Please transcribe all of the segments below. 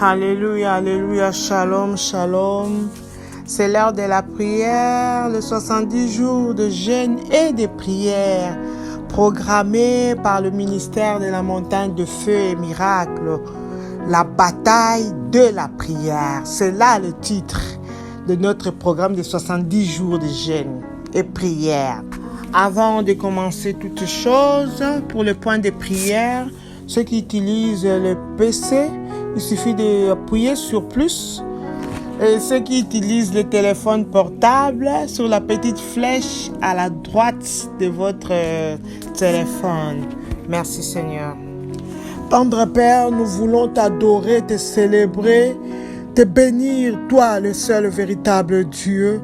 Alléluia, alléluia, shalom, shalom. C'est l'heure de la prière, les 70 jours de jeûne et de prière programmés par le ministère de la montagne de feu et miracle. La bataille de la prière. C'est là le titre de notre programme de 70 jours de jeûne et prière. Avant de commencer toutes choses, pour le point de prière, ceux qui utilisent le PC, il suffit d'appuyer sur plus. Et ceux qui utilisent le téléphone portable, sur la petite flèche à la droite de votre téléphone. Merci Seigneur. Tendre Père, nous voulons t'adorer, te célébrer, te bénir, toi le seul véritable Dieu.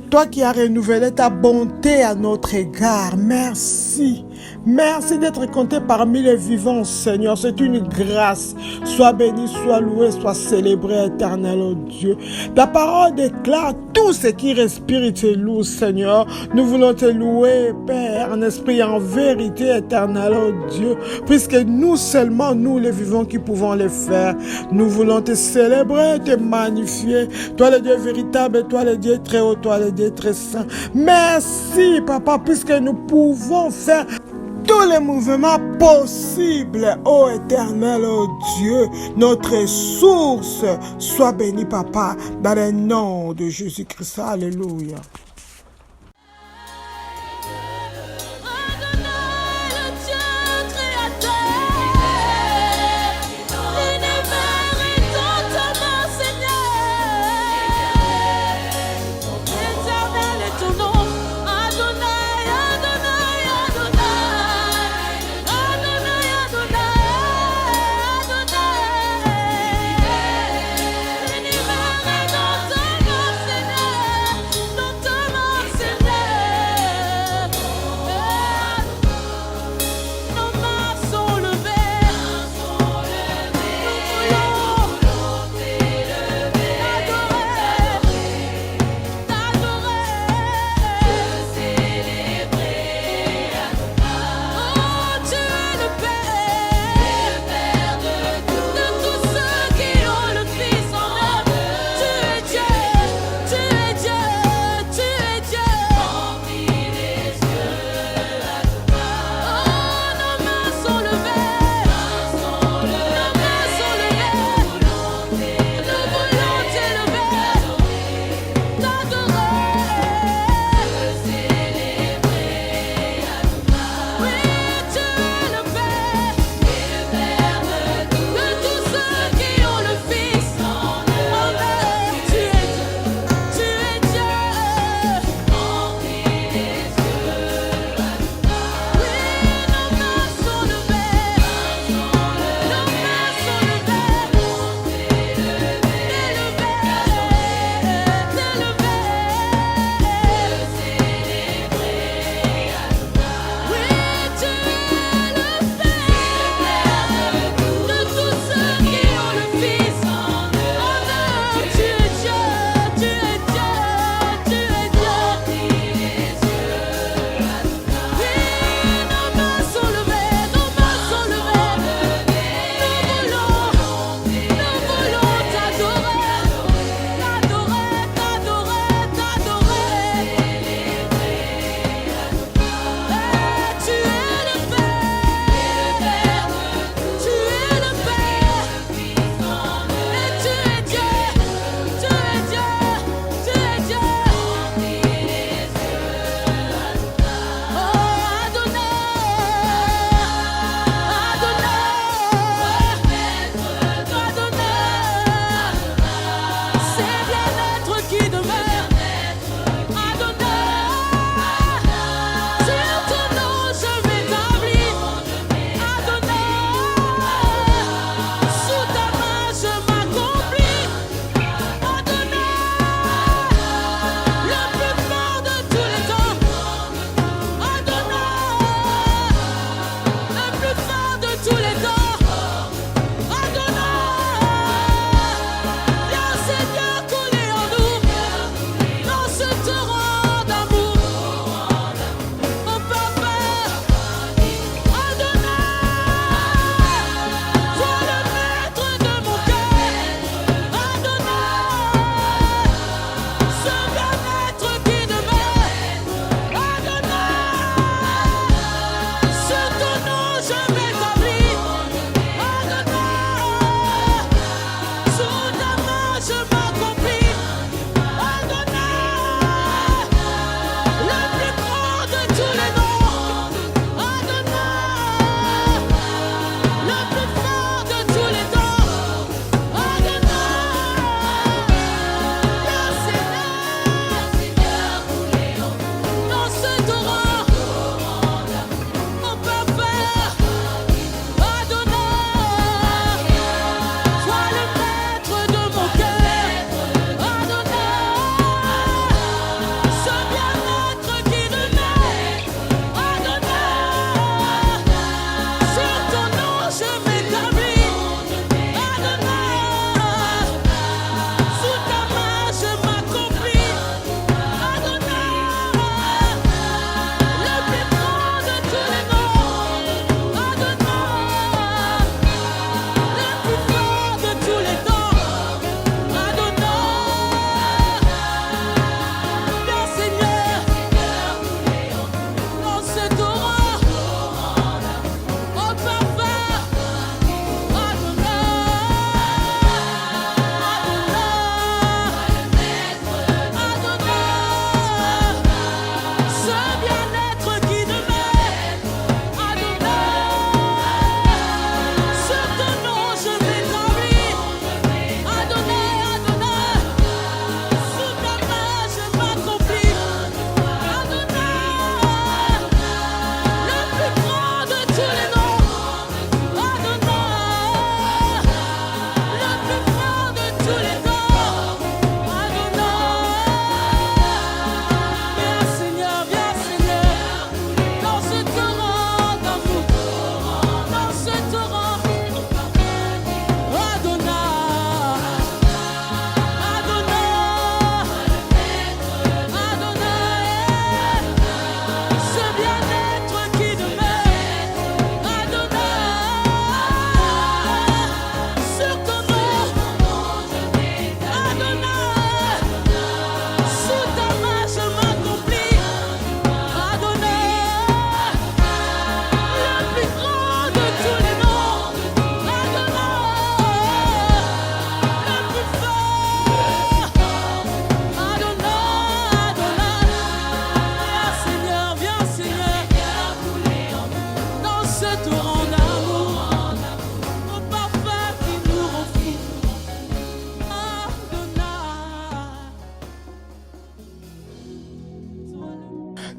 Toi qui as renouvelé ta bonté à notre égard. Merci. Merci d'être compté parmi les vivants, Seigneur. C'est une grâce. Sois béni, sois loué, sois célébré, éternel, oh Dieu. Ta parole déclare tout ce qui respire te loue, Seigneur. Nous voulons te louer, Père, en esprit et en vérité, éternel, oh Dieu. Puisque nous seulement, nous les vivants qui pouvons le faire. Nous voulons te célébrer, te magnifier. Toi le Dieu véritable, toi le Dieu très haut, toi le Dieu très saint. Merci, Papa, puisque nous pouvons faire tous les mouvements possibles, ô éternel, ô Dieu, notre source. Sois béni, Papa, dans le nom de Jésus-Christ. Alléluia.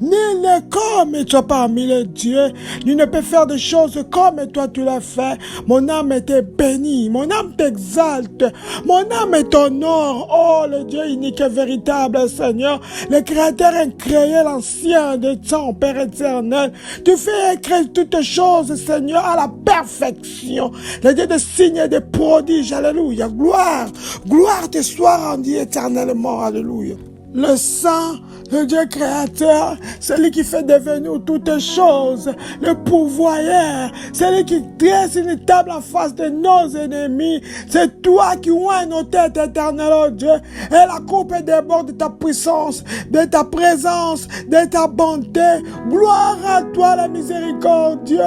Nul n'est comme toi parmi les dieux. Nul ne peut faire des choses comme toi tu l'as fait. Mon âme était bénie, mon âme t'exalte, mon âme t'honore. Oh, le Dieu unique et véritable, Seigneur, le Créateur incréé, l'ancien de temps, Père éternel. Tu fais écrire toutes choses, Seigneur, à la perfection. Le Dieu des signes et des prodiges, alléluia. Gloire, gloire te soit rendue éternellement, alléluia. Le sang, le Dieu créateur, celui qui fait devenir toutes choses, le pourvoyeur, celui qui dresse une table en face de nos ennemis. C'est toi qui oins nos têtes éternelles, oh Dieu. Et la coupe déborde de ta puissance, de ta présence, de ta bonté. Gloire à toi, la miséricorde, Dieu,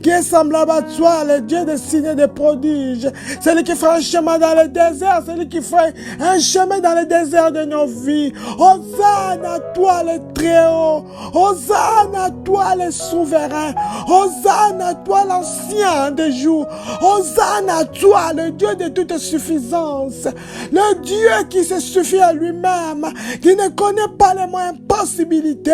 qui est semblable à toi, le Dieu des signes et des prodiges. Celui qui fait un chemin dans le désert, celui qui fait un chemin dans le désert de nos vies. Hosanna à toi le Très-Haut, Hosanna à toi le Souverain, Hosanna à toi l'Ancien des jours, Hosanna à toi le Dieu de toute suffisance, le Dieu qui se suffit à lui-même, qui ne connaît pas les moyens possibilités.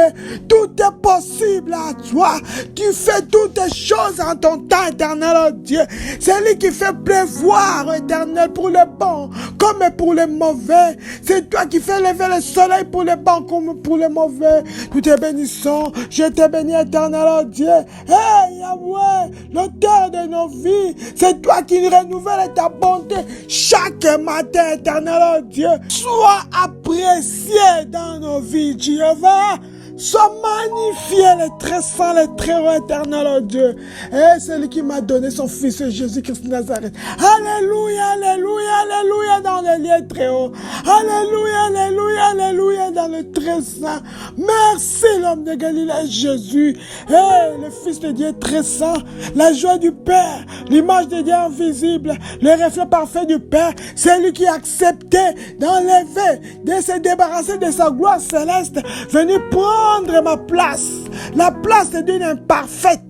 Tout est possible à toi. Tu fais toutes choses en ton temps éternel, oh Dieu. C'est lui qui fait pleuvoir, éternel, pour les bons comme pour les mauvais. C'est toi qui fais lever le soleil pour les bons comme pour les mauvais. Nous te bénissons. Je te bénis, éternel, oh Dieu. Hey, Yahweh, l'auteur de nos vies. C'est toi qui renouvelles ta bonté chaque matin, éternel, oh Dieu. Sois apprécié dans nos vies, Jéhovah. Sois magnifié, le très saint, le très haut éternel, oh Dieu. Et c'est lui qui m'a donné son fils Jésus-Christ de Nazareth. Alléluia, alléluia, alléluia dans le lieu très haut. Alléluia, alléluia, alléluia dans le très saint. Merci l'homme de Galilée, Jésus. Et le fils de Dieu très saint, la joie du Père, l'image de Dieu invisible, le reflet parfait du Père. C'est lui qui a accepté d'enlever, de se débarrasser de sa gloire céleste, venu prendre ma place, la place d'une imparfaite,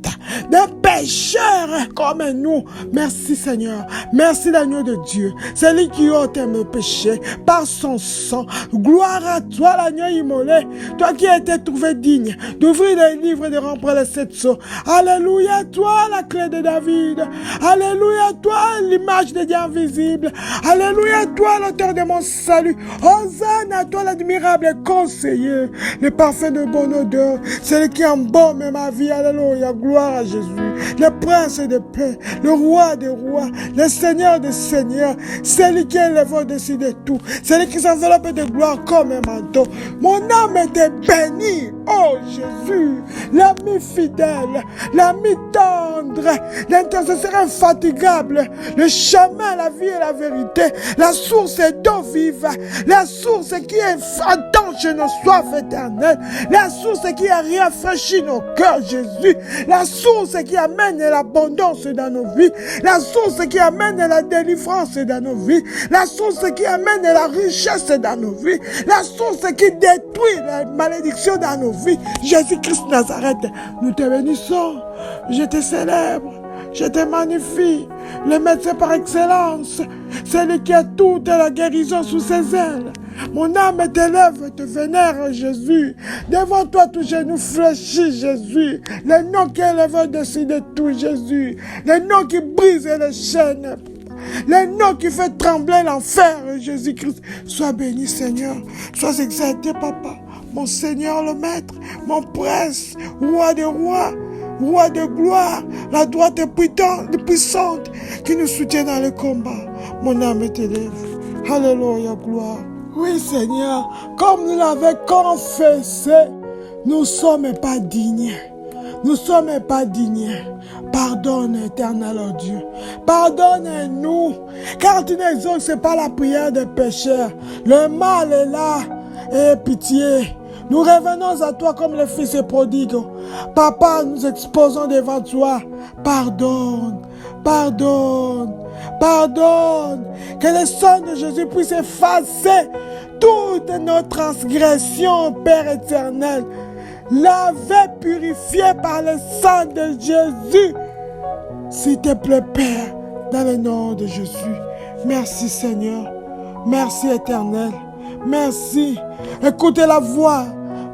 d'un pécheur comme nous. Merci Seigneur, merci l'agneau de Dieu, c'est lui qui ôte mes péchés par son sang. Gloire à toi l'agneau immolé, toi qui as été trouvé digne d'ouvrir les livres et de remplir les 7 sceaux. Alléluia, toi la clé de David. Alléluia, toi l'image de Dieu invisible. Alléluia, toi l'auteur de mon salut. Hosanna à toi l'admirable conseiller, le parfait de bonne odeur, celui qui embaume ma vie. Alléluia, gloire à Jésus, le prince de paix, le roi des rois, le seigneur des seigneurs, celui qui élève au-dessus de tout, celui qui s'enveloppe de gloire comme un manteau. Mon âme était bénie, oh Jésus, l'ami fidèle, l'ami tendre, l'intercesseur infatigable, le chemin, la vie et la vérité, la source d'eau vive, la source qui étanche nos soifs éternelles, la source qui a rafraîchi nos cœurs, Jésus, la source qui amène l'abondance dans nos vies, la source qui amène la délivrance dans nos vies, la source qui amène la richesse dans nos vies, la source qui détruit la malédiction dans nos vies. Jésus-Christ Nazareth, nous te bénissons, je te célèbre, je te magnifie, le médecin par excellence, celui qui a toute la guérison sous ses ailes. Mon âme t'élève, te vénère, Jésus. Devant toi, tout genou fléchit, Jésus. Le nom qui élève au-dessus de tout, Jésus. Le nom qui brise les chaînes. Le nom qui fait trembler l'enfer, Jésus-Christ. Sois béni, Seigneur. Sois exalté, Papa. Mon Seigneur, le Maître, mon Prince, Roi des rois, Roi de gloire, la droite puissante qui nous soutient dans le combat. Mon âme t'élève. Alléluia, gloire. Oui, Seigneur, comme nous l'avons confessé, nous ne sommes pas dignes. Nous ne sommes pas dignes. Pardonne, éternel oh Dieu. Pardonne-nous, car tu n'exauces pas la prière des pécheurs. Le mal est là. Aie pitié. Nous revenons à toi comme le fils prodigue. Papa, nous exposons devant toi. Pardonne, pardonne, pardonne. Que le sang de Jésus puisse effacer toutes nos transgressions, Père éternel. Lavé, purifié par le sang de Jésus. S'il te plaît, Père, dans le nom de Jésus. Merci, Seigneur. Merci, éternel. Merci. Écoutez la voix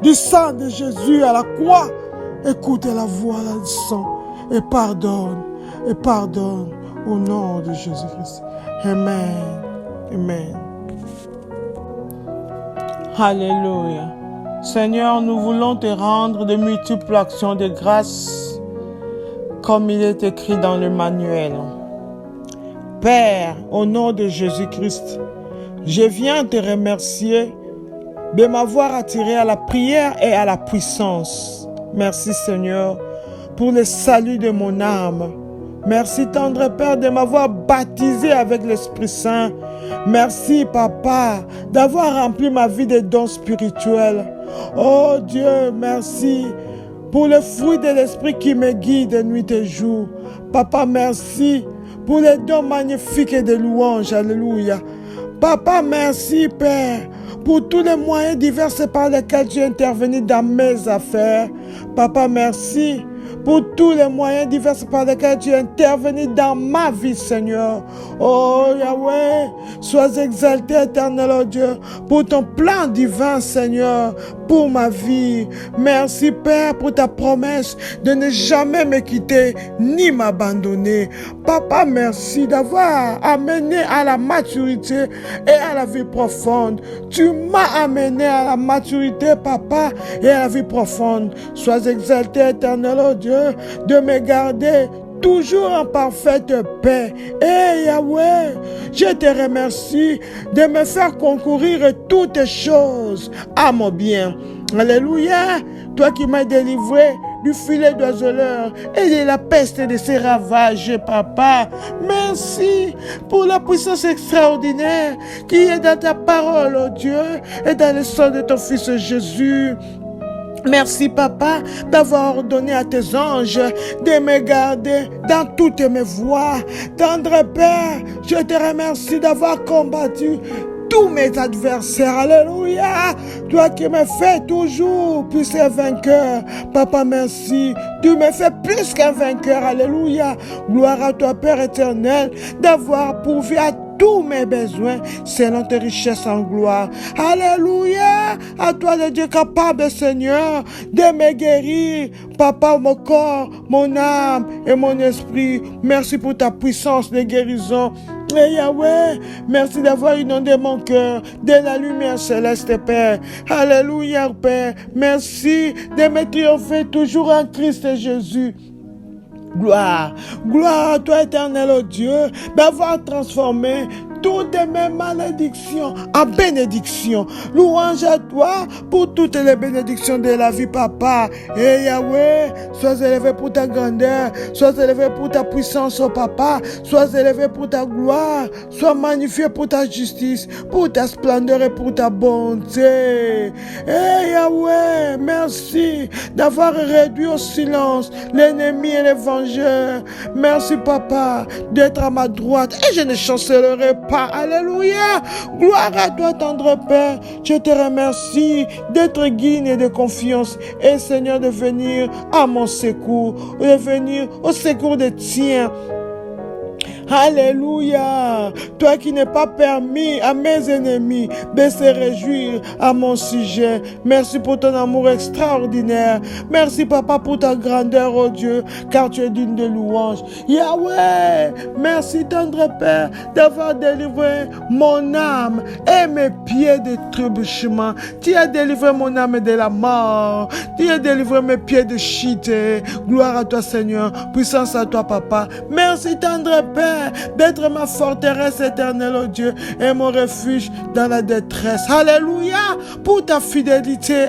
du sang de Jésus à la croix. Écoute la voix du sang et pardonne au nom de Jésus-Christ. Amen. Amen. Alléluia. Seigneur, nous voulons te rendre de multiples actions de grâce, comme il est écrit dans le manuel. Père, au nom de Jésus-Christ, je viens te remercier de m'avoir attiré à la prière et à la puissance. Merci Seigneur pour le salut de mon âme. Merci tendre Père de m'avoir baptisé avec l'Esprit Saint. Merci Papa d'avoir rempli ma vie de dons spirituels. Oh Dieu, merci pour le fruit de l'Esprit qui me guide nuit et jour. Papa, merci pour les dons magnifiques et de louanges. Alléluia. Papa, merci Père pour tous les moyens divers par lesquels tu es intervenu dans mes affaires. Papa, merci pour tous les moyens divers par lesquels tu es intervenu dans ma vie, Seigneur. Oh Yahweh, sois exalté, éternel, oh Dieu, pour ton plan divin, Seigneur, pour ma vie. Merci, Père, pour ta promesse de ne jamais me quitter ni m'abandonner. Papa, merci d'avoir amené à la maturité et à la vie profonde. Tu m'as amené à la maturité, Papa, et à la vie profonde. Sois exalté, éternel, oh Dieu, de me garder toujours en parfaite paix. Et Yahweh, je te remercie de me faire concourir toutes choses à mon bien. Alléluia, toi qui m'as délivré du filet d'oiseleur et de la peste de ses ravages, Papa. Merci pour la puissance extraordinaire qui est dans ta parole, oh Dieu, et dans le sang de ton Fils Jésus. Merci, Papa, d'avoir ordonné à tes anges de me garder dans toutes mes voies. Tendre Père, je te remercie d'avoir combattu tous mes adversaires. Alléluia. Toi qui me fais toujours plus qu'un vainqueur. Papa, merci. Tu me fais plus qu'un vainqueur. Alléluia. Gloire à toi, Père éternel, d'avoir pourvu à tous mes besoins selon tes richesses en gloire. Alléluia. À toi le Dieu capable, Seigneur, de me guérir. Papa, mon corps, mon âme et mon esprit. Merci pour ta puissance de guérison. Et Yahweh, merci d'avoir inondé mon cœur de la lumière céleste, Père. Alléluia, Père. Merci de me triompher toujours en Christ Jésus. Gloire, gloire à toi, éternel, oh Dieu, d'avoir transformé toutes mes malédictions en bénédictions. Louange à toi pour toutes les bénédictions de la vie, Papa. Et Yahweh, sois élevé pour ta grandeur, sois élevé pour ta puissance, oh Papa, sois élevé pour ta gloire, sois magnifié pour ta justice, pour ta splendeur et pour ta bonté. Et Yahweh, merci d'avoir réduit au silence l'ennemi et les vengeurs. Merci, Papa, d'être à ma droite et je ne chancellerai pas. Alléluia. Gloire à toi, tendre Père. Je te remercie d'être digne et de confiance. Et Seigneur, de venir à mon secours, de venir au secours des tiens. Alléluia. Toi qui n'es pas permis à mes ennemis de se réjouir à mon sujet. Merci pour ton amour extraordinaire. Merci, Papa, pour ta grandeur, oh Dieu, car tu es digne de louange. Yahweh, merci, tendre Père, d'avoir délivré mon âme et mes pieds de trébuchement. Tu as délivré mon âme de la mort. Tu as délivré mes pieds de chute. Gloire à toi, Seigneur. Puissance à toi, Papa. Merci, tendre Père, d'être ma forteresse éternelle, oh Dieu, et mon refuge dans la détresse. Alléluia, pour ta fidélité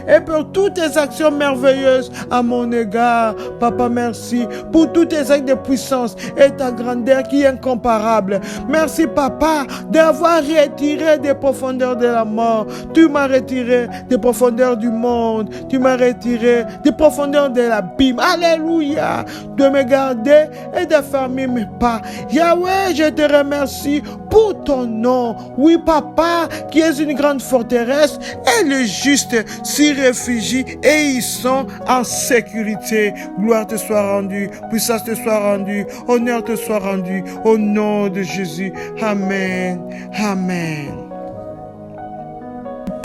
et pour toutes tes actions merveilleuses à mon égard. Papa, merci pour tous tes actes de puissance et ta grandeur qui est incomparable. Merci, Papa, d'avoir retiré des profondeurs de la mort. Tu m'as retiré des profondeurs du monde. Tu m'as retiré des profondeurs de l'abîme. Alléluia, de me garder et de fermer mes pas. Yahweh, je te remercie pour ton nom. Oui, Papa, qui est une grande forteresse, et les justes s'y réfugient et ils sont en sécurité. Gloire te soit rendue, puissance te soit rendue, honneur te soit rendu, au nom de Jésus. Amen. Amen.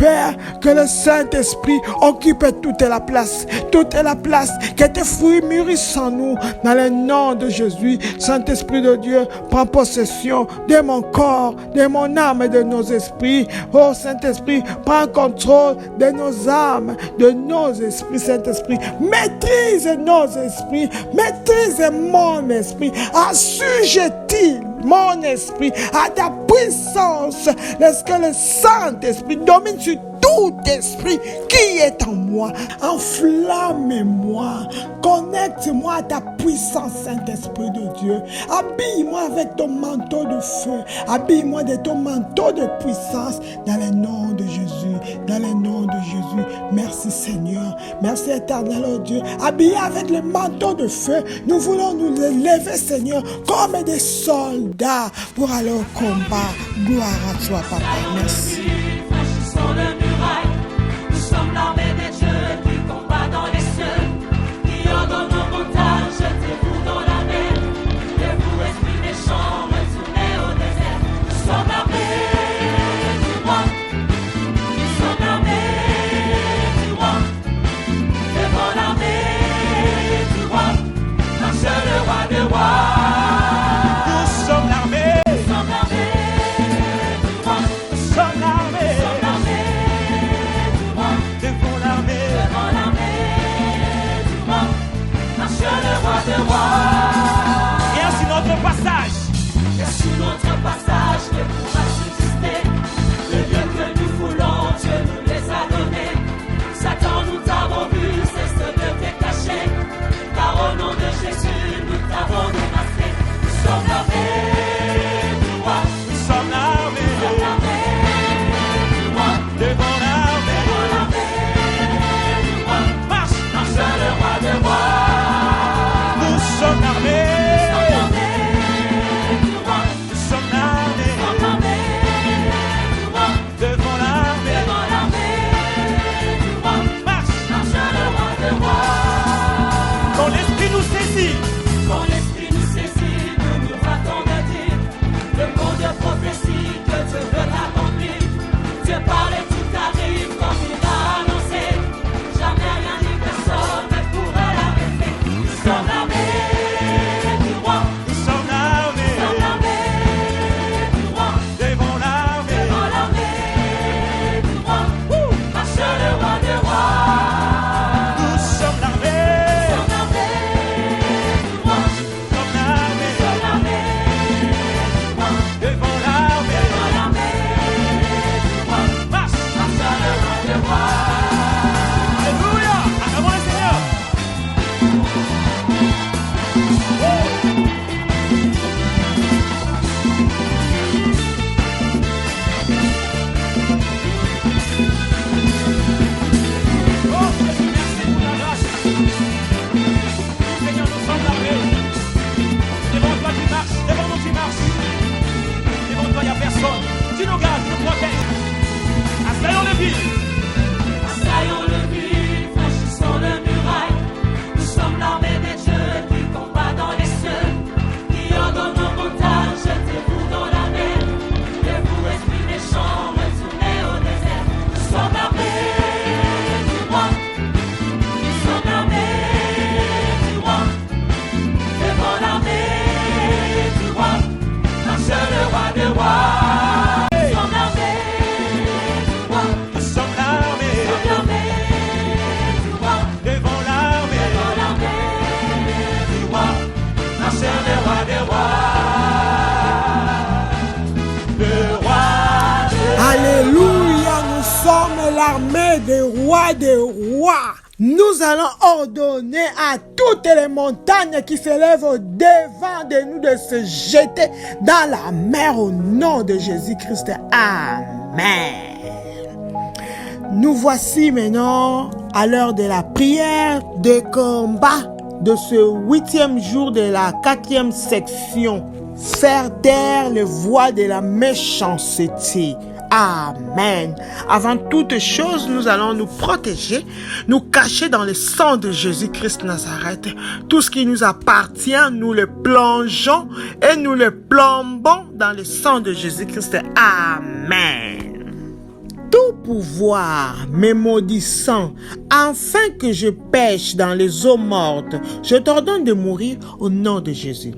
Père, que le Saint-Esprit occupe toute la place, que tes fruits mûrissent en nous, dans le nom de Jésus. Saint-Esprit de Dieu, prends possession de mon corps, de mon âme et de nos esprits. Oh Saint-Esprit, prends contrôle de nos âmes, de nos esprits, Saint-Esprit. Maîtrise nos esprits, maîtrise mon esprit, assujettis mon esprit à ta puissance. Laisse que le Saint-Esprit domine sur tout esprit qui est en moi. Enflamme-moi, connecte-moi à ta puissance, Saint-Esprit de Dieu. Habille-moi avec ton manteau de feu, habille-moi de ton manteau de puissance, dans le nom de Jésus, dans le nom de Jésus. Merci Seigneur, merci éternel oh Dieu. Habillé avec le manteau de feu, nous voulons nous lever Seigneur comme des soldats pour aller au combat. Gloire à toi Papa, merci. Nous sommes l'armée des dieux qui combat dans les cieux, qui ordonne nos montagnes, jetez-vous dans la mer, et vous esprits méchants, retournez au désert. Nous sommes l'armée du roi, nous sommes l'armée du roi, devant l'armée du roi, marche le roi des rois. Nous sommes l'armée, nous sommes l'armée du roi, nous sommes l'armée. Et ainsi notre passage. Et sous notre passage, que pourra subsister. Le Dieu que nous voulons, Dieu nous les a donnés. Satan, nous t'avons vu, cesse de te cacher. Car au nom de Jésus, nous t'avons démasqué. Nous sommes l'armée du roi. Nous sommes l'armée. Nous sommes l'armée du roi. Devant l'armée. Devant l'armée du roi. Marche, marche le roi des rois. Nous sommes l'armée. Nous sommes l'armée du roi. Devant l'armée. Devant l'armée du roi. Marche, marche le roi des rois. quand l'esprit nous saisit. Quand l'esprit nous saisit, nous nous ratons de dire le mot de prophétie que Dieu veut accomplir. Dieu parle et tout arrive comme il a annoncé. Jamais rien ni personne ne pourra l'arrêter. Nous sommes l'armée du roi. Nous sommes l'armée. Nous sommes l'armée du roi. Devant l'armée. Devant l'armée du roi. Marche le roi des rois. Nous sommes l'armée. Nous sommes l'armée du roi. Nous sommes l'armée. Nous sommes l'armée du roi. Devant l'armée. Devant l'armée du roi. Marche. Marche le roi des rois. Alléluia. Acclamons le Seigneur. Oh, Jésus, merci pour la grâce. Seigneur, nous sommes l'armée. Devant toi, tu marches. Devant nous, tu marches. Devant toi, il n'y a personne. Tu nous gardes, tu nous protèges. Assaillons le vide. Assaillons le vide, franchissons le muraille. Nous sommes l'armée des dieux qui combat dans les cieux, qui ordonne nos montagnes, jetez-vous dans la mer. Et vous, esprits méchants, retournez au désert. Nous sommes l'armée du roi. Nous sommes l'armée du roi. Devant l'armée du roi, marche le roi des rois. Nous sommes l'armée du roi. Nous sommes l'armée. Nous sommes l'armée du roi. Devant l'armée. Devant l'armée du roi. Marche le roi des rois. Le roi des Alléluia, nous sommes l'armée des rois. Nous allons ordonner à toutes les montagnes qui s'élèvent au-devant de nous de se jeter dans la mer au nom de Jésus-Christ. Amen. Nous voici maintenant à l'heure de la prière de combat de ce 8e jour de la 4e section. Faire taire les voix de la méchanceté. Amen. Avant toute chose, nous allons nous protéger, nous cacher dans le sang de Jésus-Christ Nazareth. Tout ce qui nous appartient, nous le plongeons et nous le plombons dans le sang de Jésus-Christ. Amen. Tout tout pouvoir me maudissant, afin que je pêche dans les eaux mortes, je t'ordonne de mourir au nom de Jésus.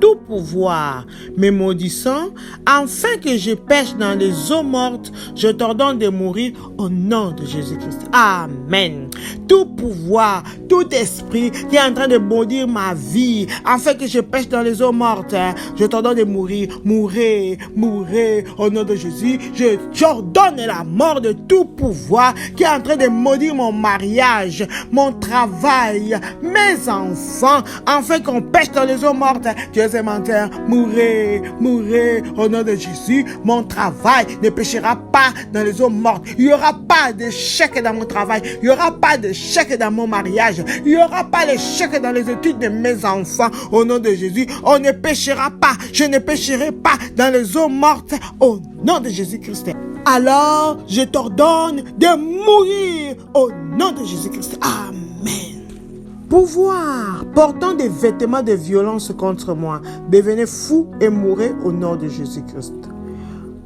Tout pouvoir me maudissant, afin que je pêche dans les eaux mortes, je t'ordonne de mourir au nom de Jésus-Christ. Amen. Tout pouvoir, tout esprit qui est en train de maudire ma vie, afin que je pêche dans les eaux mortes, je t'ordonne de mourir. Mourez, mourez au nom de Jésus. Je t'ordonne la mort de tout pouvoir qui est en train de maudire mon mariage, mon travail, mes enfants, afin qu'on pêche dans les eaux mortes. Dieu est menteur, mourez, mourez au nom de Jésus. Mon travail ne péchera pas dans les eaux mortes. Il n'y aura pas d'échec dans mon travail. Il n'y aura pas d'échec dans mon mariage. Il n'y aura pas d'échec dans les études de mes enfants. Au nom de Jésus, on ne péchera pas. Je ne pécherai pas dans les eaux mortes. Au nom de Jésus-Christ. Alors, je t'ordonne de mourir au nom de Jésus-Christ. Amen. Pouvoir portant des vêtements de violence contre moi, devenez fou et mourrez au nom de Jésus-Christ.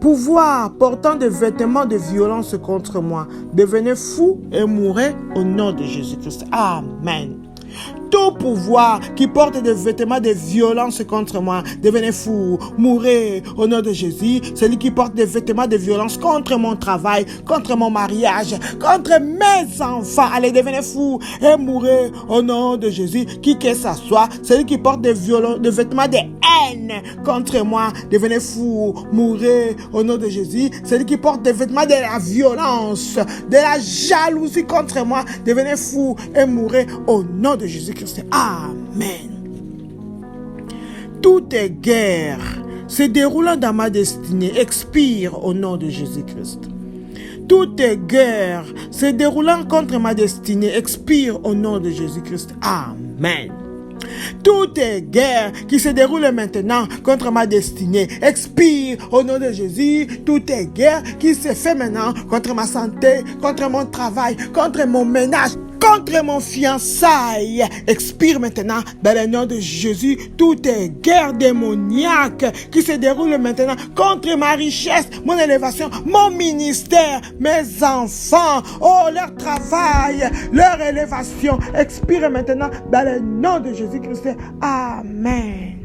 Pouvoir portant des vêtements de violence contre moi, devenez fou et mourrez au nom de Jésus-Christ. Amen. Tout pouvoir qui porte des vêtements de violence contre moi, devenez fou, mourrez au nom de Jésus. Celui qui porte des vêtements de violence contre mon travail, contre mon mariage, contre mes enfants, allez, devenez fou et mourrez au nom de Jésus. Qui que ça soit, celui qui porte des vêtements de haine contre moi, devenez fou, mourrez au nom de Jésus. Celui qui porte des vêtements de la violence, de la jalousie contre moi, devenez fou et mourrez au nom de Jésus-Christ. Amen. Toute guerre se déroulant dans ma destinée expire au nom de Jésus-Christ. Toute guerre se déroulant contre ma destinée expire au nom de Jésus-Christ. Amen. Toute guerre qui se déroule maintenant contre ma destinée expire au nom de Jésus. Toute guerre qui se fait maintenant contre ma santé, contre mon travail, contre mon ménage, contre mon fiançailles, expire maintenant dans le nom de Jésus. Toute guerre démoniaque qui se déroule maintenant contre ma richesse, mon élévation, mon ministère, mes enfants, oh, leur travail, leur élévation, expire maintenant dans le nom de Jésus-Christ. Amen.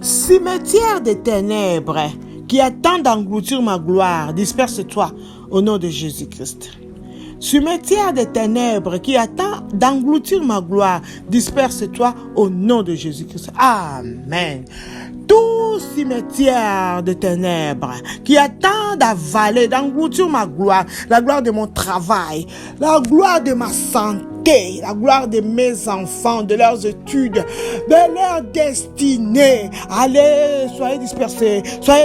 Cimetière des ténèbres qui attend d'engloutir ma gloire, disperse-toi au nom de Jésus-Christ. Cimetière des ténèbres qui attend d'engloutir ma gloire, disperse-toi au nom de Jésus-Christ. Amen. Tout cimetière de ténèbres qui attend d'avaler, d'engloutir ma gloire, la gloire de mon travail, la gloire de ma santé, la gloire de mes enfants, de leurs études, de leur destinée. Allez, soyez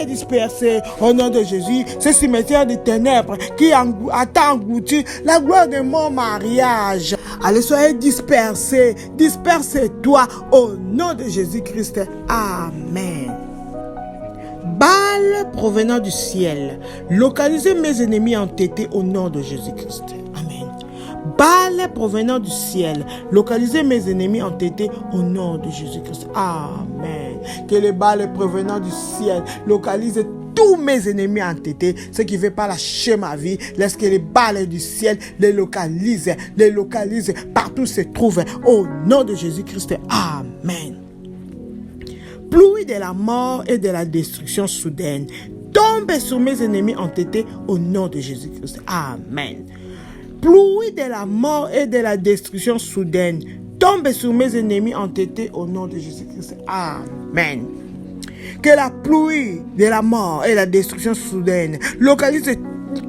dispersés au nom de Jésus. Ce cimetière de ténèbres qui attend d'engloutir la gloire de mon mariage. Allez, soyez dispersés, disperse-toi au nom de Jésus-Christ. Amen. Balles provenant du ciel, localisez mes ennemis entêtés au nom de Jésus-Christ. Amen. Balles provenant du ciel, localisez mes ennemis entêtés au nom de Jésus-Christ. Amen. Que les balles provenant du ciel localisent tous mes ennemis entêtés, ceux qui ne veulent pas lâcher ma vie, laisse que les balles du ciel les localisent partout où se trouvent au nom de Jésus-Christ. Amen. Pluie de la mort et de la destruction soudaine, tombe sur mes ennemis entêtés au nom de Jésus-Christ. Amen. Pluie de la mort et de la destruction soudaine, tombe sur mes ennemis entêtés au nom de Jésus-Christ. Amen. Que la pluie de la mort et la destruction soudaine localise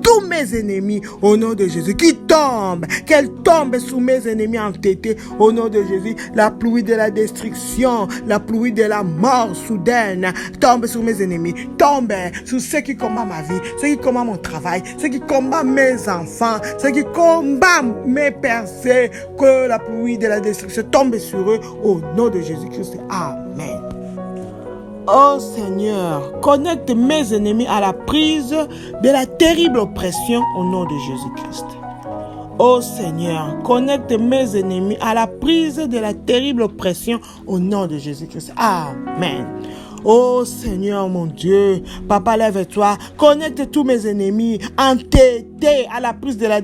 tous mes ennemis au nom de Jésus. Qu'elle tombe sous mes ennemis entêtés au nom de Jésus. La pluie de la destruction, la pluie de la mort soudaine tombe sur mes ennemis, tombe sur ceux qui combattent ma vie, ceux qui combattent mon travail, ceux qui combattent mes enfants, ceux qui combattent mes percées. Que la pluie de la destruction tombe sur eux au nom de Jésus-Christ. Amen. Oh Seigneur, connecte mes ennemis à la prise de la terrible oppression au nom de Jésus-Christ. Oh Seigneur, connecte mes ennemis à la prise de la terrible oppression au nom de Jésus-Christ. Amen. Oh Seigneur mon Dieu, Papa, lève-toi, connecte tous mes ennemis, entêtés à la prise de la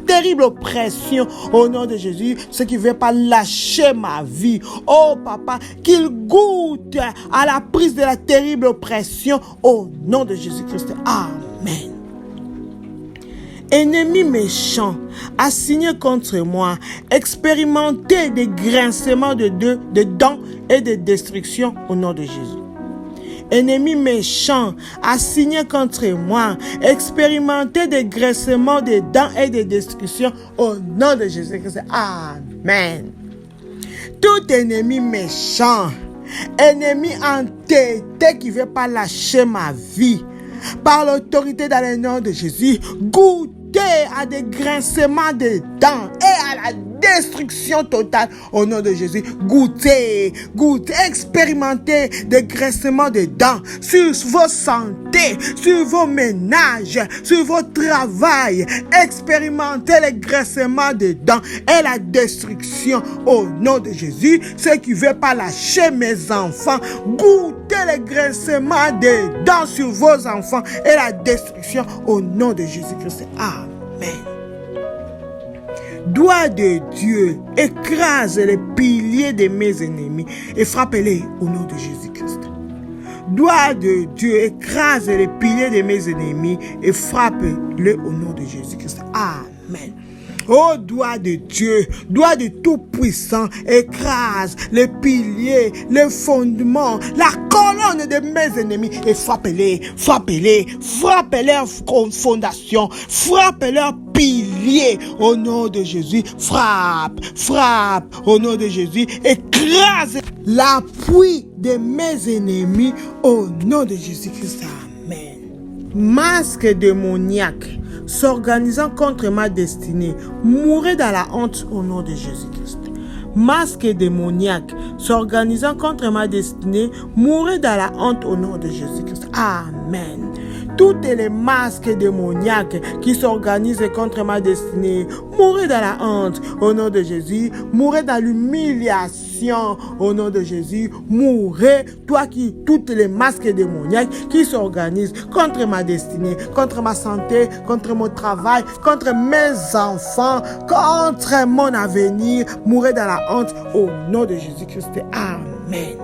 terrible oppression au nom de Jésus, ceux qui ne veulent pas lâcher ma vie. Oh Papa, qu'ils goûtent à la prise de la terrible oppression au nom de Jésus-Christ. Amen. Ennemis méchants, assignés contre moi, expérimentez des grincements de dents et de destruction au nom de Jésus. Ennemis méchants, assignés contre moi, expérimentez des graissements de dents et de destruction au nom de Jésus-Christ. Amen. Tout ennemi méchant, ennemi entêté qui ne veut pas lâcher ma vie, par l'autorité dans le nom de Jésus, goûtez à des grincements de dents et à la destruction totale au nom de Jésus. Goûtez, expérimentez des graissements de dents sur vos santé, sur vos ménages, sur vos travail. Expérimentez les graissements de dents et la destruction au nom de Jésus. Ceux qui ne veulent pas lâcher mes enfants, goûtez les graissements de dents sur vos enfants et la destruction au nom de Jésus-Christ. Amen. Doigt de Dieu, écrase les piliers de mes ennemis et frappe-les au nom de Jésus-Christ. Doigt de Dieu, écrase les piliers de mes ennemis et frappe-les au nom de Jésus-Christ. Amen. Oh, doigt de Dieu, doigt de Tout-Puissant, écrase les piliers, les fondements, la colonne de mes ennemis et frappe-les en fondation, frappe-les piliers au nom de Jésus. Frappe au nom de Jésus, écrase l'appui de mes ennemis au nom de Jésus-Christ. Amen. Masque démoniaque s'organisant contre ma destinée, mourrez dans la honte au nom de Jésus-Christ. Masque démoniaque s'organisant contre ma destinée, mourrez dans la honte au nom de Jésus-Christ. Amen. Toutes les masques démoniaques qui s'organisent contre ma destinée, mourrez dans la honte au nom de Jésus, mourrez dans l'humiliation au nom de Jésus, mourrez, toutes les masques démoniaques qui s'organisent contre ma destinée, contre ma santé, contre mon travail, contre mes enfants, contre mon avenir, mourrez dans la honte au nom de Jésus-Christ. Amen.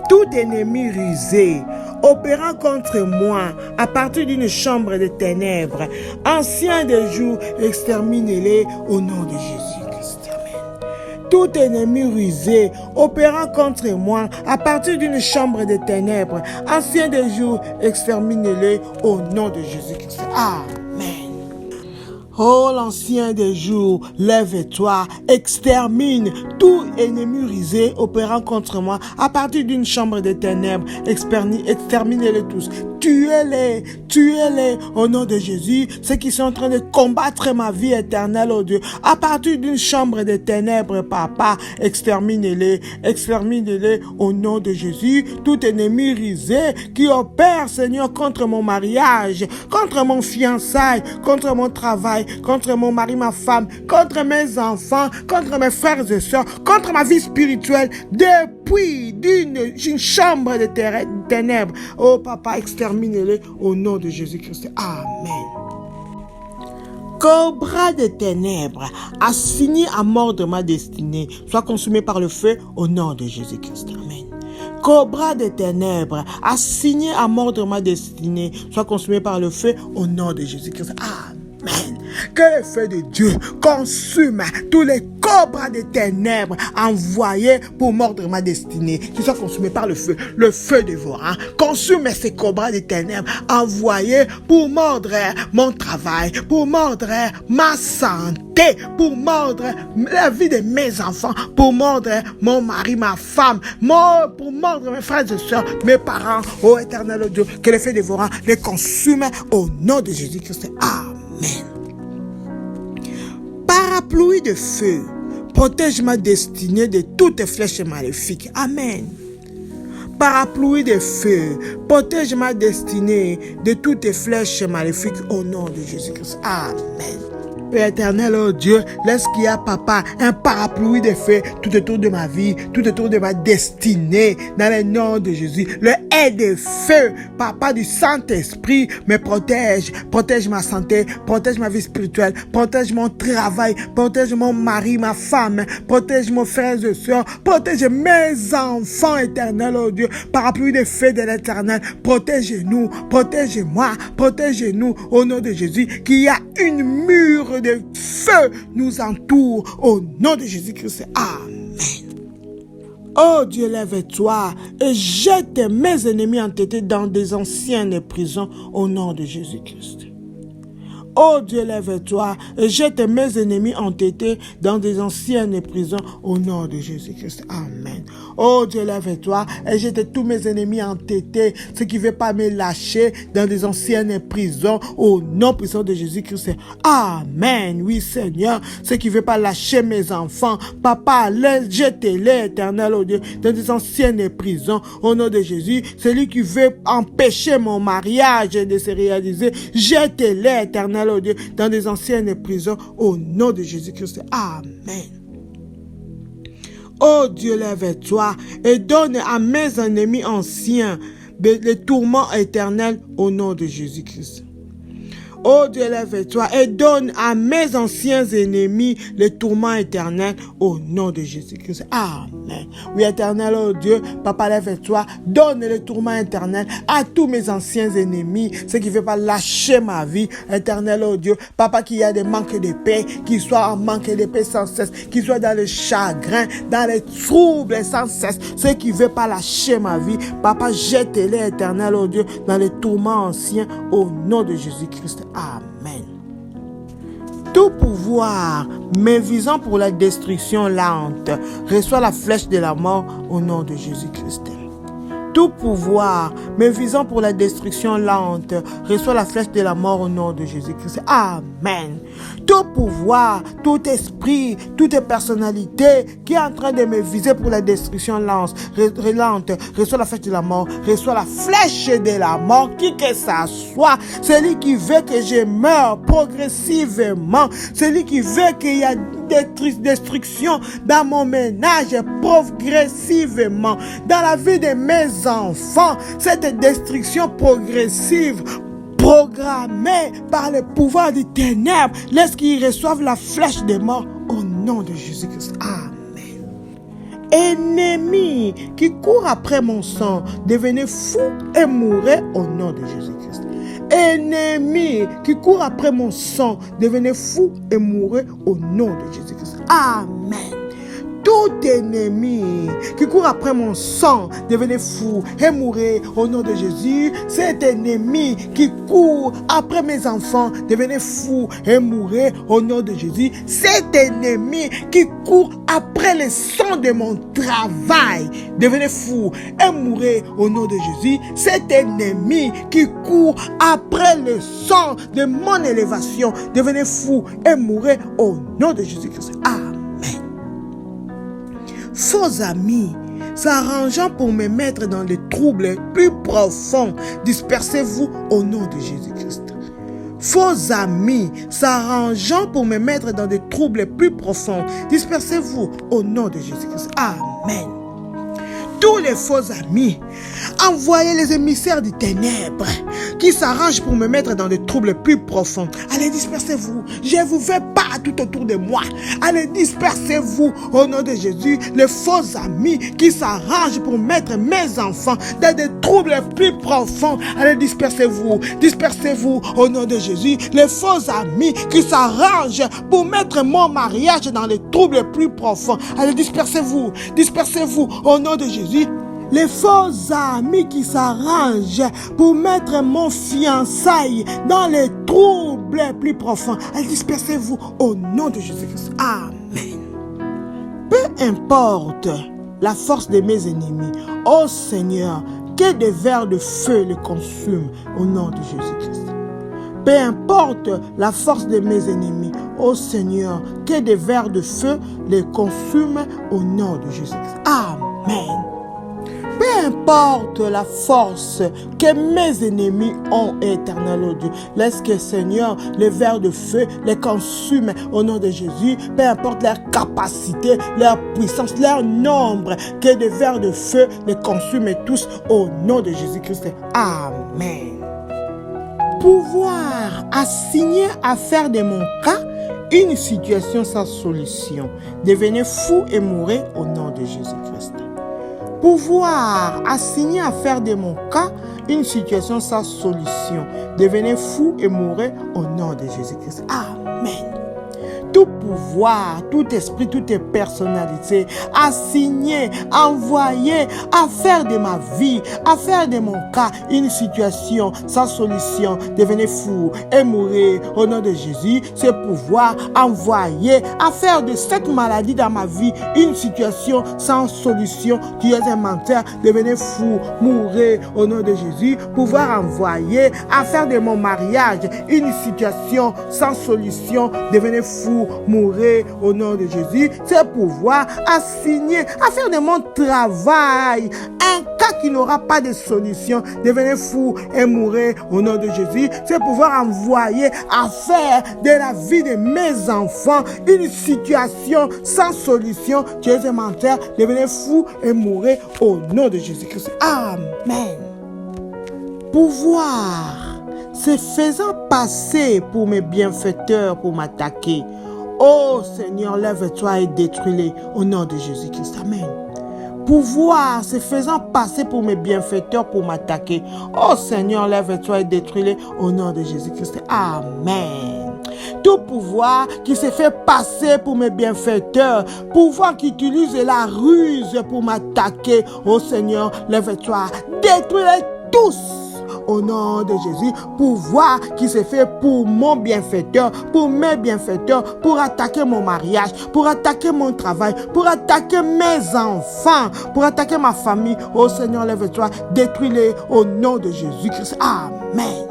Tout ennemi rusé, opérant contre moi à partir d'une chambre de ténèbres, ancien des jours, exterminez-les au nom de Jésus-Christ. Amen. Tout ennemi rusé, opérant contre moi à partir d'une chambre de ténèbres, ancien des jours, exterminez-les au nom de Jésus-Christ. Amen. Oh, l'ancien des jours, lève-toi, extermine tout ennemi rusé opérant contre moi à partir d'une chambre de ténèbres, exterminez-les tous. Tuez-les au nom de Jésus, ceux qui sont en train de combattre ma vie éternelle, oh Dieu, à partir d'une chambre de ténèbres, Papa, exterminez-les au nom de Jésus, tout ennemi rusé qui opère, Seigneur, contre mon mariage, contre mon fiançailles, contre mon travail, contre mon mari, ma femme, contre mes enfants, contre mes frères et sœurs, contre ma vie spirituelle, depuis d'une chambre de ténèbres. Oh Papa, exterminez-les au nom de Jésus-Christ. Amen. Cobra des ténèbres, assigné à mordre ma destinée, soit consumé par le feu au nom de Jésus-Christ. Amen. Cobra des ténèbres, assigné à mordre ma destinée, soit consumé par le feu au nom de Jésus-Christ. Amen. Que le feu de Dieu consume tous les cobras des ténèbres envoyés pour mordre ma destinée, qui soient consumés par le feu dévorant. Consume ces cobras des ténèbres envoyés pour mordre mon travail, pour mordre ma santé, pour mordre la vie de mes enfants, pour mordre mon mari, ma femme, pour mordre mes frères et sœurs, mes parents, ô éternel Dieu, que le feu dévorant les consume au nom de Jésus-Christ. Amen. Parapluie de feu, protège ma destinée de toutes flèches maléfiques. Amen. Parapluie de feu, Protège ma destinée de toutes tes flèches maléfiques au nom de Jésus-Christ. Amen. Père éternel, oh Dieu, laisse qu'il y a, papa, un parapluie de feu tout autour de ma vie, tout autour de ma destinée, dans le nom de Jésus. Le aide de feu, papa du Saint-Esprit, me protège. Protège ma santé, protège ma vie spirituelle, protège mon travail, protège mon mari, ma femme, protège mon frère et soeurs, protège mes enfants éternels, oh Dieu. Parapluie de feu de l'éternel, protège-nous, protège-moi, protège-nous au nom de Jésus. Qu'il y a une mur de feu nous entoure au nom de Jésus-Christ. Amen. Oh Dieu, lève-toi et jette mes ennemis entêtés dans des anciennes prisons au nom de Jésus-Christ. Oh Dieu, lève-toi et jette mes ennemis entêtés dans des anciennes prisons au nom de Jésus-Christ. Amen. Oh Dieu, lève-toi et jette tous mes ennemis entêtés, ceux qui ne veulent pas me lâcher dans des anciennes prisons au nom puissant de Jésus-Christ. Amen. Oui, Seigneur, ceux qui ne veulent pas lâcher mes enfants, papa, jette-les, éternel, oh Dieu, dans des anciennes prisons au nom de Jésus. Celui qui veut empêcher mon mariage de se réaliser, jette-les, éternel, oh Dieu, dans des anciennes prisons au nom de Jésus-Christ. Amen. Oh Dieu, lève-toi et donne à mes ennemis anciens les tourments éternels au nom de Jésus-Christ. Oh Dieu, lève-toi et donne à mes anciens ennemis les tourments éternels au nom de Jésus-Christ. Amen. Oui, éternel, oh Dieu, papa, lève-toi, donne les tourments éternels à tous mes anciens ennemis, ceux qui ne veulent pas lâcher ma vie. Éternel, oh Dieu, papa, qu'il y a des manques de paix, qu'ils soient en manque de paix sans cesse, qu'ils soient dans le chagrin, dans les troubles sans cesse, ceux qui ne veulent pas lâcher ma vie, papa, jette-les, éternel, oh Dieu, dans les tourments anciens au nom de Jésus-Christ. Amen. Tout pouvoir me visant pour la destruction lente reçoit la flèche de la mort au nom de Jésus-Christ. Tout pouvoir me visant pour la destruction lente reçoit la flèche de la mort au nom de Jésus-Christ. Amen. Tout pouvoir, tout esprit, toute personnalité qui est en train de me viser pour la destruction lente reçoit la flèche de la mort, reçoit la flèche de la mort, qui que ça soit, celui qui veut que je meure progressivement, celui qui veut qu'il y ait destruction dans mon ménage progressivement, dans la vie de mes enfants, cette destruction progressive programmée par le pouvoir des ténèbres, laisse qu'ils reçoivent la flèche de mort au nom de Jésus-Christ. Amen. Ennemis qui courent après mon sang, devenez fous et mourrez au nom de Jésus-Christ. Ennemis qui courent après mon sang, devenez fous et mourrez au nom de Jésus-Christ. Amen. Tout ennemi qui court après mon sang, devenez fou et mourrez au nom de Jésus. Cet ennemi qui court après mes enfants, devenez fou et mourrez au nom de Jésus. Cet ennemi qui court après le sang de mon travail, devenez fou et mourrez au nom de Jésus. Cet ennemi qui court après le sang de mon élévation, devenez fou et mourrez au nom de Jésus-Christ. Amen. Faux amis, s'arrangeant pour me mettre dans les troubles plus profonds, dispersez-vous au nom de Jésus-Christ. Faux amis, s'arrangeant pour me mettre dans des troubles plus profonds, dispersez-vous au nom de Jésus-Christ. Amen. Tous les faux amis, envoyez les émissaires des ténèbres qui s'arrangent pour me mettre dans des troubles plus profonds. Allez, dispersez-vous. Je vous fais pas tout autour de moi. Allez, dispersez-vous au nom de Jésus. Les faux amis qui s'arrangent pour mettre mes enfants dans des troubles plus profonds. Allez, dispersez-vous. Dispersez-vous au nom de Jésus. Les faux amis qui s'arrangent pour mettre mon mariage dans les troubles plus profonds. Allez, dispersez-vous. Dispersez-vous au nom de Jésus. Les faux amis qui s'arrangent pour mettre mon fiançailles dans les troubles plus profonds. Allez, dispersez-vous au nom de Jésus-Christ. Amen. Peu importe la force de mes ennemis, ô Seigneur, que des vers de feu les consument au nom de Jésus-Christ. Peu importe la force de mes ennemis, ô Seigneur, que des vers de feu les consument au nom de Jésus-Christ. Amen. Peu importe la force que mes ennemis ont, éternel, oh Dieu, laisse que, Seigneur, les vers de feu les consument au nom de Jésus, peu importe leur capacité, leur puissance, leur nombre, que des vers de feu les consument tous au nom de Jésus-Christ. Amen. Pouvoir assigner à faire de mon cas une situation sans solution. Devenez fou et mourrez au nom de Jésus-Christ. Pouvoir assigner à faire de mon cas une situation sans solution. Devenez fou et mourrez au nom de Jésus-Christ. Amen. Tout pouvoir, tout esprit, toute personnalité assigné, envoyé à faire de ma vie, à faire de mon cas une situation sans solution, devenez fou et mourir au nom de Jésus. Ce pouvoir envoyé à faire de cette maladie dans ma vie une situation sans solution, tu es un menteur, devenez fou, mourir au nom de Jésus. Pouvoir envoyé à faire de mon mariage une situation sans solution, devenez fou, mourir au nom de Jésus. C'est pouvoir assigner à faire de mon travail un cas qui n'aura pas de solution, devenez fou et mourir au nom de Jésus. C'est pouvoir envoyer à faire de la vie de mes enfants une situation sans solution, tu es un menteur, devenez fou et mourir au nom de Jésus-Christ. Amen. Pouvoir se faisant passer pour mes bienfaiteurs pour m'attaquer. Oh Seigneur, lève-toi et détruis-les au nom de Jésus-Christ. Amen. Pouvoir se faisant passer pour mes bienfaiteurs pour m'attaquer. Oh Seigneur, lève-toi et détruis-les au nom de Jésus-Christ. Amen. Tout pouvoir qui se fait passer pour mes bienfaiteurs, pouvoir qui utilise la ruse pour m'attaquer. Oh Seigneur, lève-toi, détruis-les tous. Au nom de Jésus, pouvoir qui se fait pour mon bienfaiteur, pour mes bienfaiteurs, pour attaquer mon mariage, pour attaquer mon travail, pour attaquer mes enfants, pour attaquer ma famille. Oh Seigneur, lève-toi, détruis-les au nom de Jésus-Christ. Amen.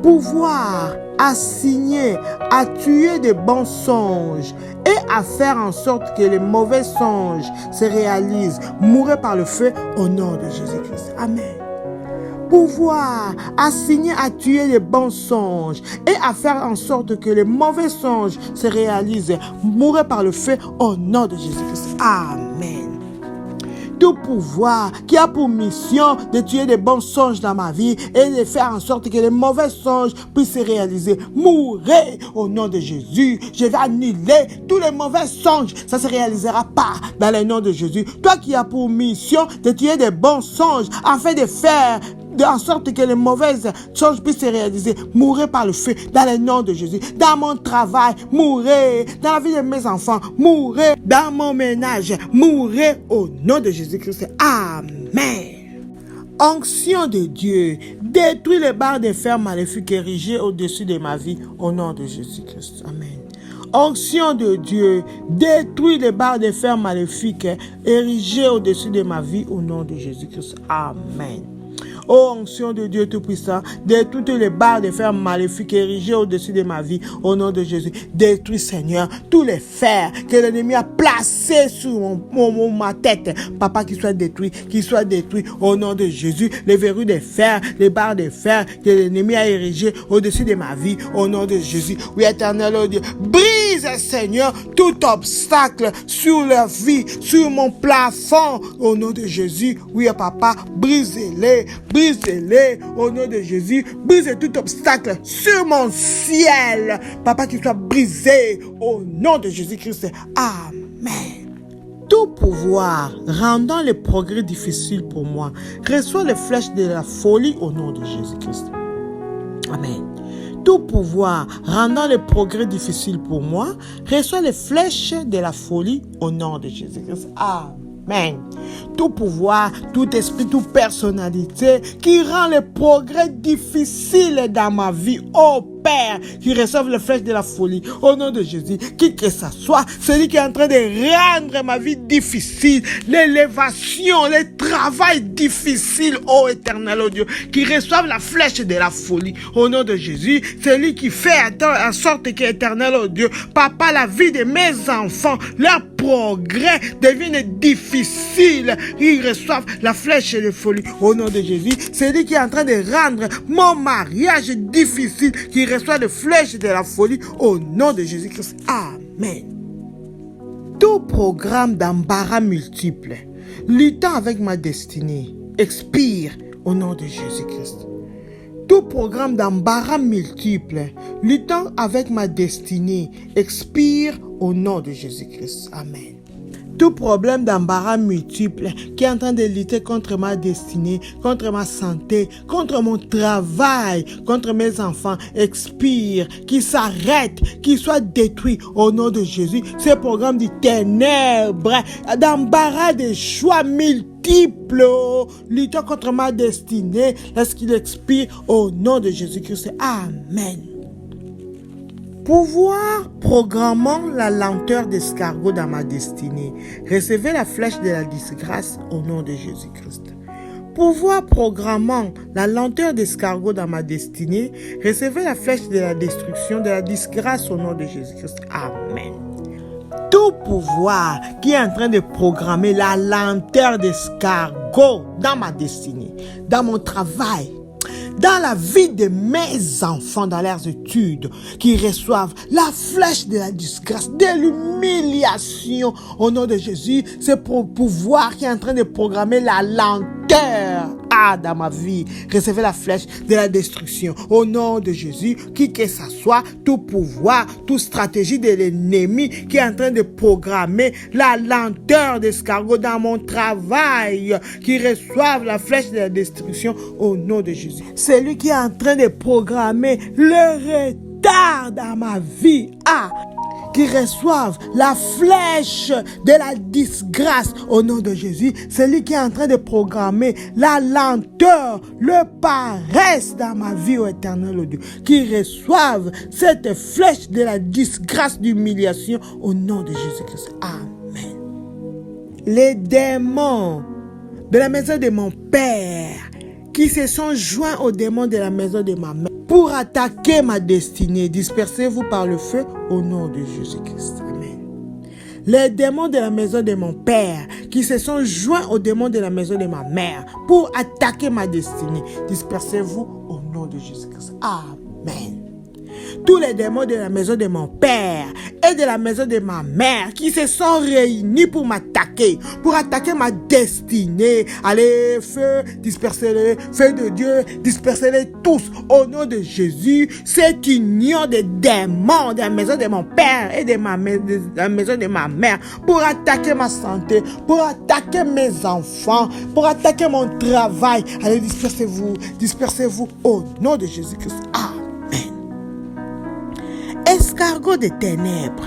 Pouvoir assigner à tuer des bons songes et à faire en sorte que les mauvais songes se réalisent, mourir par le feu au nom de Jésus-Christ. Amen. Pouvoir assigner à tuer les bons songes et à faire en sorte que les mauvais songes se réalisent, mourir par le feu au nom de Jésus-Christ. Amen. Tout pouvoir qui a pour mission de tuer des bons songes dans ma vie et de faire en sorte que les mauvais songes puissent se réaliser. Mourez au nom de Jésus. Je vais annuler tous les mauvais songes. Ça se réalisera pas dans le nom de Jésus. Toi qui as pour mission de tuer des bons songes afin de faire en sorte que les mauvaises choses puissent se réaliser. Mourez par le feu dans le nom de Jésus. Dans mon travail, mourez. Dans la vie de mes enfants, mourez. Dans mon ménage, mourez au nom de Jésus-Christ. Amen. Onction de Dieu, détruis les barres de fer maléfiques érigées au-dessus de ma vie au nom de Jésus-Christ. Amen. Onction de Dieu, détruis les barres de fer maléfiques érigées au-dessus de ma vie au nom de Jésus-Christ. Amen. Ô onction de Dieu Tout-Puissant, détruis toutes les barres de fer maléfiques érigées au-dessus de ma vie, au nom de Jésus. Détruis, Seigneur, tous les fers que l'ennemi a placés sur ma tête. Papa, qu'ils soient détruits, au nom de Jésus. Les verrous de fer, les barres de fer que l'ennemi a érigées au-dessus de ma vie, au nom de Jésus. Oui, éternel, oh Dieu, brise, Seigneur, tout obstacle sur leur vie, sur mon plafond, au nom de Jésus. Oui, Papa, brise-les, au nom de Jésus. Brise tout obstacle sur mon ciel. Papa, qu'il soit brisé au nom de Jésus-Christ. Amen. Tout pouvoir rendant les progrès difficiles pour moi, reçois les flèches de la folie au nom de Jésus-Christ. Amen. Tout pouvoir rendant les progrès difficiles pour moi, reçois les flèches de la folie au nom de Jésus-Christ. Amen. Tout pouvoir, tout esprit, toute personnalité qui rend les progrès difficiles dans ma vie, oh Père, qui reçoivent les flèches de la folie, au nom de Jésus, qui que ça soit, celui qui est en train de rendre ma vie difficile, l'élévation, le travail difficile, oh éternel, oh Dieu, qui reçoivent la flèche de la folie, au nom de Jésus, celui qui fait en sorte que éternel, oh Dieu, Papa, la vie de mes enfants, leur progrès deviennent difficiles, ils reçoivent la flèche de folie. Au nom de Jésus, c'est lui qui est en train de rendre mon mariage difficile, qui reçoit la flèche de la folie. Au nom de Jésus-Christ. Amen. Tout programme d'embarras multiples luttant avec ma destinée expire au nom de Jésus-Christ. Tout programme d'embarras multiples luttant avec ma destinée expire au nom de Jésus-Christ. Amen. Tout problème d'embarras multiples qui est en train de lutter contre ma destinée, contre ma santé, contre mon travail, contre mes enfants, expire, qui s'arrête, qui soit détruit au nom de Jésus. Ces programmes de ténèbres, d'embarras de choix multiples, luttant contre ma destinée, lorsqu'il expire au nom de Jésus-Christ. Amen. Pouvoir programmant la lenteur d'escargot dans ma destinée. Recevez la flèche de la disgrâce au nom de Jésus-Christ. Pouvoir programmant la lenteur d'escargot dans ma destinée. Recevez la flèche de la destruction, de la disgrâce au nom de Jésus-Christ. Amen. Tout pouvoir qui est en train de programmer la lenteur d'escargot dans ma destinée, dans mon travail, dans la vie de mes enfants, dans leurs études, qui reçoivent la flèche de la disgrâce, de l'humiliation. Au nom de Jésus, c'est pour pouvoir qui est en train de programmer la lenteur dans ma vie. Recevez la flèche de la destruction. Au nom de Jésus, qui que ça soit, tout pouvoir, toute stratégie de l'ennemi qui est en train de programmer la lenteur d'escargot dans mon travail, qui reçoivent la flèche de la destruction au nom de Jésus. C'est lui qui est en train de programmer le retard dans ma vie. Qui reçoivent la flèche de la disgrâce au nom de Jésus. C'est lui qui est en train de programmer la lenteur, le paresse dans ma vie au éternel, au Dieu. Qui reçoivent cette flèche de la disgrâce, d'humiliation au nom de Jésus-Christ. Amen. Les démons de la maison de mon Père qui se sont joints aux démons de la maison de ma mère pour attaquer ma destinée, dispersez-vous par le feu au nom de Jésus-Christ. Amen. Les démons de la maison de mon Père qui se sont joints aux démons de la maison de ma mère pour attaquer ma destinée, dispersez-vous au nom de Jésus-Christ. Amen. Tous les démons de la maison de mon Père et de la maison de ma mère qui se sont réunis pour m'attaquer, pour attaquer ma destinée. Allez, feu, dispersez-les, feu de Dieu, dispersez-les tous au nom de Jésus. Cette union de démons de la maison de mon Père et de la maison de ma mère pour attaquer ma santé, pour attaquer mes enfants, pour attaquer mon travail. Allez, dispersez-vous au nom de Jésus-Christ. Escargot des ténèbres,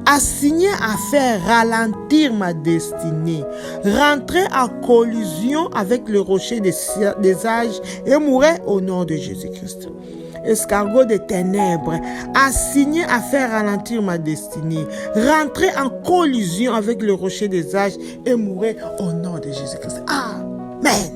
assigné à faire ralentir ma destinée, rentrer en collision avec le rocher des âges et mourir au nom de Jésus-Christ. Escargot des ténèbres, assigné à faire ralentir ma destinée, rentrer en collision avec le rocher des âges et mourir au nom de Jésus-Christ. Amen.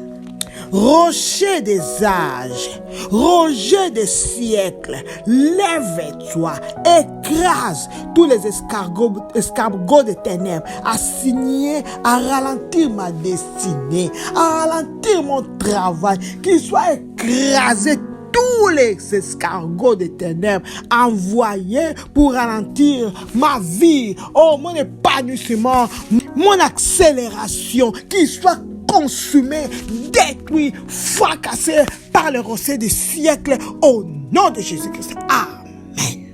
Rocher des âges, rocher des siècles, lève-toi, écrase tous les escargots des ténèbres, assignés à ralentir ma destinée, à ralentir mon travail, qu'ils soient écrasés tous les escargots des ténèbres envoyés pour ralentir ma vie, mon épanouissement, mon accélération, qu'ils soient consumé, détruit, fracassé par le rocher des siècles au nom de Jésus-Christ. Amen.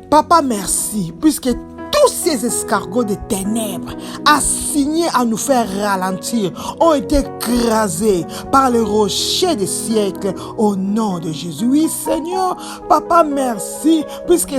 Papa, merci, puisque tous ces escargots de ténèbres assignés à nous faire ralentir ont été écrasés par le rocher des siècles au nom de Jésus. Oui, Seigneur, Papa, merci, puisque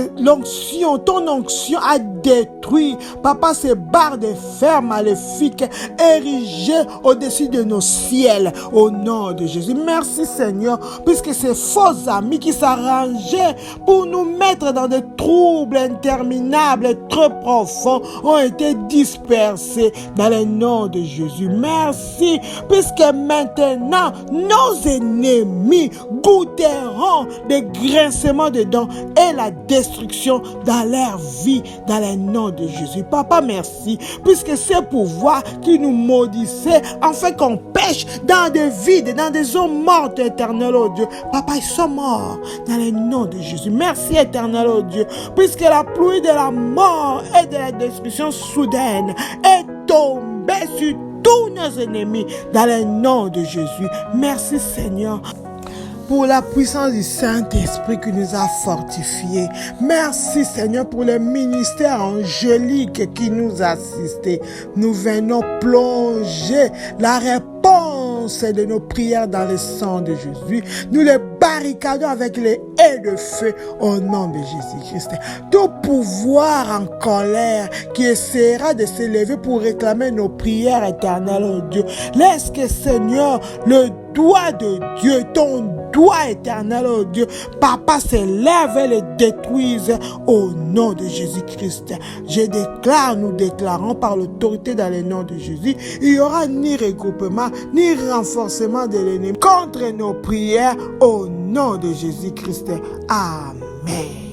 ton onction a détruit, Papa, ces barres de fer maléfiques érigées au-dessus de nos ciels au nom de Jésus. Merci, Seigneur, puisque ces faux amis qui s'arrangeaient pour nous mettre dans des troubles interminables et trop profonds ont été dispersés dans le nom de Jésus. Merci, puisque puisque maintenant nos ennemis goûteront des grincements de dents et la destruction dans leur vie, dans le nom de Jésus. Papa, merci, puisque ces pouvoirs qui nous maudissaient, en fait qu'on pêche dans des vides, dans des eaux mortes, éternel, oh Dieu. Papa, ils sont morts dans le nom de Jésus. Merci, éternel, oh Dieu, puisque la pluie de la mort et de la destruction soudaine est tombée sur tous nos ennemis dans le nom de Jésus. Merci, Seigneur, pour la puissance du Saint-Esprit qui nous a fortifiés. Merci, Seigneur, pour le ministère angélique qui nous assistait. Nous venons plonger la réponse de nos prières dans le sang de Jésus. Nous les barricadons avec les haies de feu au nom de Jésus-Christ. Tout pouvoir en colère qui essaiera de s'élever pour réclamer nos prières éternelles, oh Dieu. Laisse que, Seigneur, le doigt de Dieu, ton doigt éternel, oh Dieu, Papa, s'élève et le détruise au nom de Jésus-Christ. Nous déclarons par l'autorité dans le nom de Jésus, il n'y aura ni regroupement, ni renforcement de l'ennemi contre nos prières au nom de Jésus-Christ. Amen.